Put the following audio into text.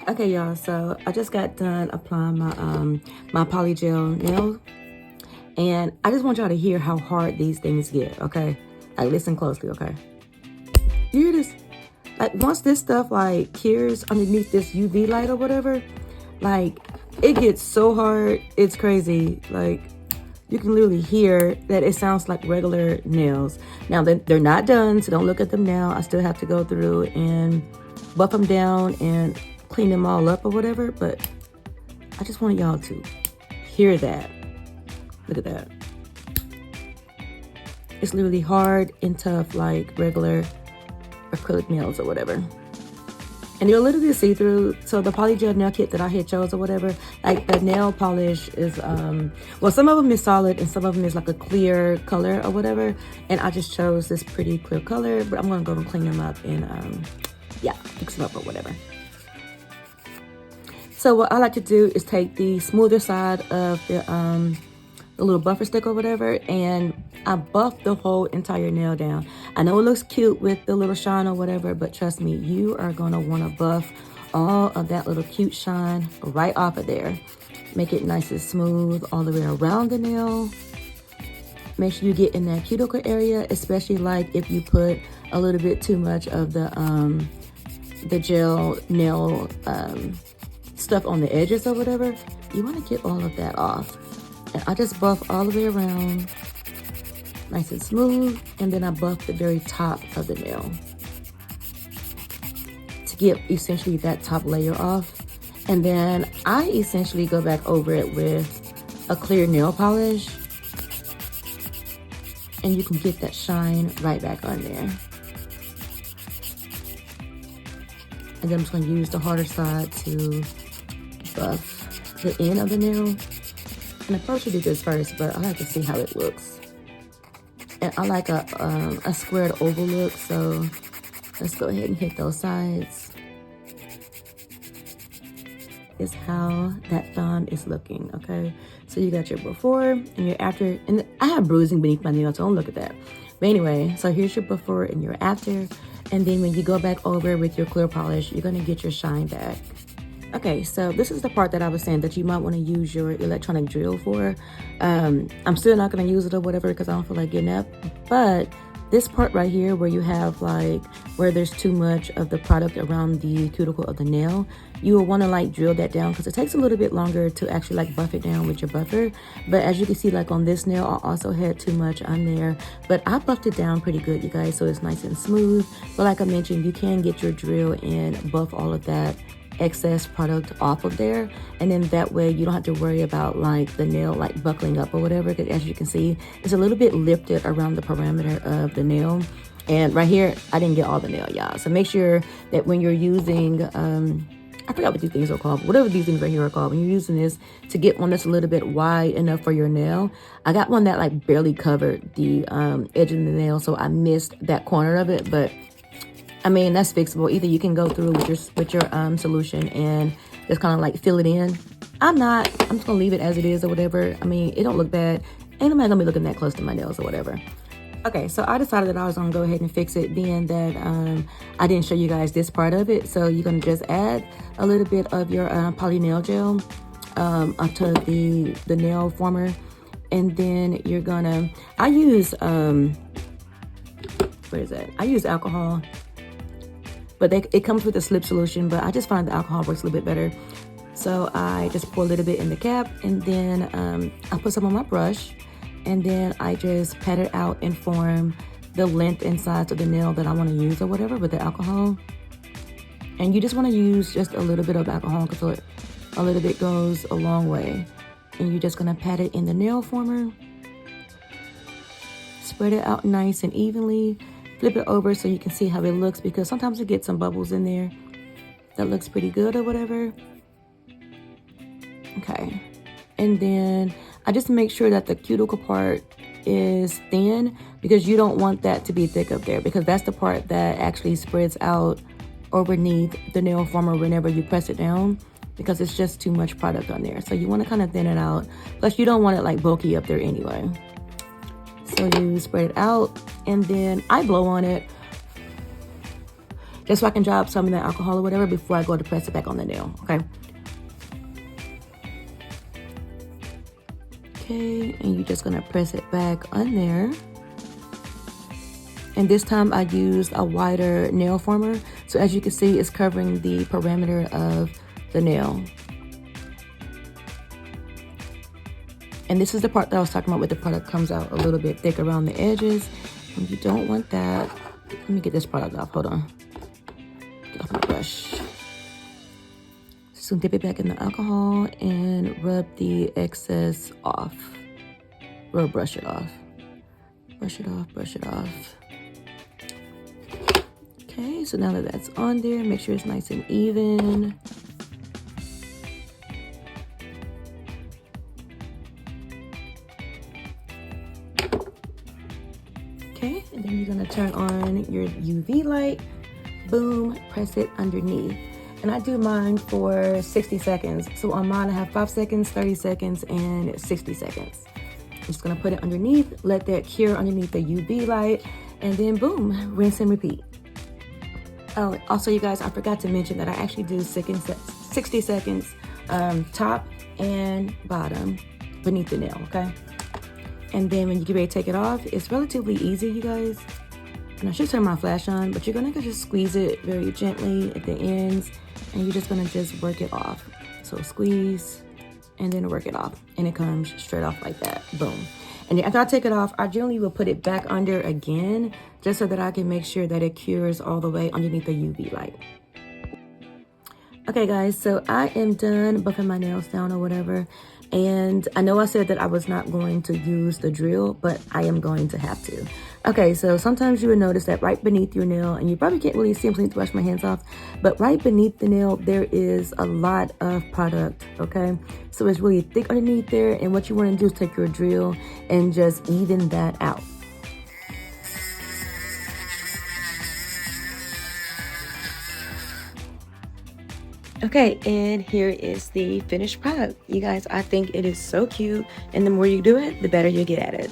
Okay, y'all, so I just got done applying my Polygel nail, and I just want y'all to hear how hard these things get, okay? Like, listen closely, okay? You hear this? Like, once this stuff, like, cures underneath this UV light or whatever, like, it gets so hard, it's crazy. Like, you can literally hear that it sounds like regular nails. Now, they're not done, so don't look at them now. I still have to go through and buff them down and clean them all up or whatever, but I just want y'all to hear that. Look at that. It's literally hard and tough like regular acrylic nails or whatever. And they're a little bit see-through. So the Polygel nail kit that I had chose or whatever, like the nail polish is, well, some of them is solid and some of them is like a clear color or whatever. And I just chose this pretty clear color, but I'm gonna go and clean them up and yeah, fix them up or whatever. So what I like to do is take the smoother side of the little buffer stick or whatever, and I buff the whole entire nail down. I know it looks cute with the little shine or whatever, but trust me, you are gonna wanna buff all of that little cute shine right off of there. Make it nice and smooth all the way around the nail. Make sure you get in that cuticle area, especially like if you put a little bit too much of the gel nail stuff on the edges or whatever. You want to get all of that off. And I just buff all the way around, nice and smooth, and then I buff the very top of the nail to get essentially that top layer off. And then I essentially go back over it with a clear nail polish, and you can get that shine right back on there. And then I'm just going to use the harder side to buff the end of the nail. And I probably should do this first, but I like to see how it looks. And I like a squared oval look, so let's go ahead and hit those sides. Is how that thumb is looking, okay? So you got your before and your after, and I have bruising beneath my nail, so don't look at that. But anyway, so here's your before and your after. And then when you go back over with your clear polish, you're gonna get your shine back. Okay, so this is the part that I was saying that you might want to use your electronic drill for. I'm still not going to use it or whatever because I don't feel like getting up. But this part right here where you have like, where there's too much of the product around the cuticle of the nail, you will want to like drill that down because it takes a little bit longer to actually like buff it down with your buffer. But as you can see, like on this nail, I also had too much on there. But I buffed it down pretty good, you guys, so it's nice and smooth. But like I mentioned, you can get your drill and buff all of that excess product off of there, and then that way you don't have to worry about like the nail like buckling up or whatever, because as you can see, it's a little bit lifted around the parameter of the nail. And right here, I didn't get all the nail, y'all, so make sure that when you're using I forgot what these things are called, but whatever these things right here are called, when you're using this to get one that's a little bit wide enough for your nail. I got one that like barely covered the edge of the nail, so I missed that corner of it, but I mean, that's fixable. Either you can go through with your solution and just kind of like fill it in. I'm just gonna leave it as it is or whatever. I mean, it don't look bad. Ain't nobody gonna be looking that close to my nails or whatever. Okay, so I decided that I was gonna go ahead and fix it, being that I didn't show you guys this part of it. So you're gonna just add a little bit of your poly nail gel onto the nail former, and then you're gonna, I use where is that? I use alcohol. But it comes with a slip solution, but I just find the alcohol works a little bit better. So I just pour a little bit in the cap, and then I put some on my brush, and then I just pat it out and form the length and size of the nail that I want to use or whatever with the alcohol. And you just want to use just a little bit of alcohol because a little bit goes a long way. And you're just going to pat it in the nail former. Spread it out nice and evenly. Flip it over so you can see how it looks, because sometimes it gets some bubbles in there. That looks pretty good or whatever. Okay. And then I just make sure that the cuticle part is thin, because you don't want that to be thick up there, because that's the part that actually spreads out underneath the nail former whenever you press it down, because it's just too much product on there. So you want to kind of thin it out. Plus you don't want it like bulky up there anyway. So you spread it out, and then I blow on it. just so I can drop some of the alcohol or whatever before I go to press it back on the nail, okay? Okay, and you're just gonna press it back on there. And this time I used a wider nail former. So as you can see, it's covering the perimeter of the nail. And this is the part that I was talking about where the product comes out a little bit thick around the edges. And you don't want that. Let me get this product off, hold on. Get off my brush. So dip it back in the alcohol and rub the excess off. Or brush it off. Brush it off, brush it off. Okay, so now that that's on there, make sure it's nice and even. Okay, and then you're gonna turn on your UV light. Boom, press it underneath. And I do mine for 60 seconds. So on mine I have 5 seconds, 30 seconds, and 60 seconds. I'm just gonna put it underneath, let that cure underneath the UV light, and then boom, rinse and repeat. Oh, also you guys, I forgot to mention that I actually do 60 seconds top and bottom beneath the nail, okay? And then when you get ready to take it off, it's relatively easy, you guys. And I should turn my flash on, but you're gonna just squeeze it very gently at the ends, and you're just gonna just work it off. So squeeze, and then work it off. And it comes straight off like that, boom. And after I take it off, I generally will put it back under again, just so that I can make sure that it cures all the way underneath the UV light. Okay guys, so I am done buffing my nails down or whatever. And I know I said that I was not going to use the drill, but I am going to have to. Okay, so sometimes you would notice that right beneath your nail, and you probably can't really see, I'm going to wash my hands off, but right beneath the nail, there is a lot of product, okay? So it's really thick underneath there, and what you want to do is take your drill and just even that out. Okay, and here is the finished product. You guys, I think it is so cute, and the more you do it, the better you get at it.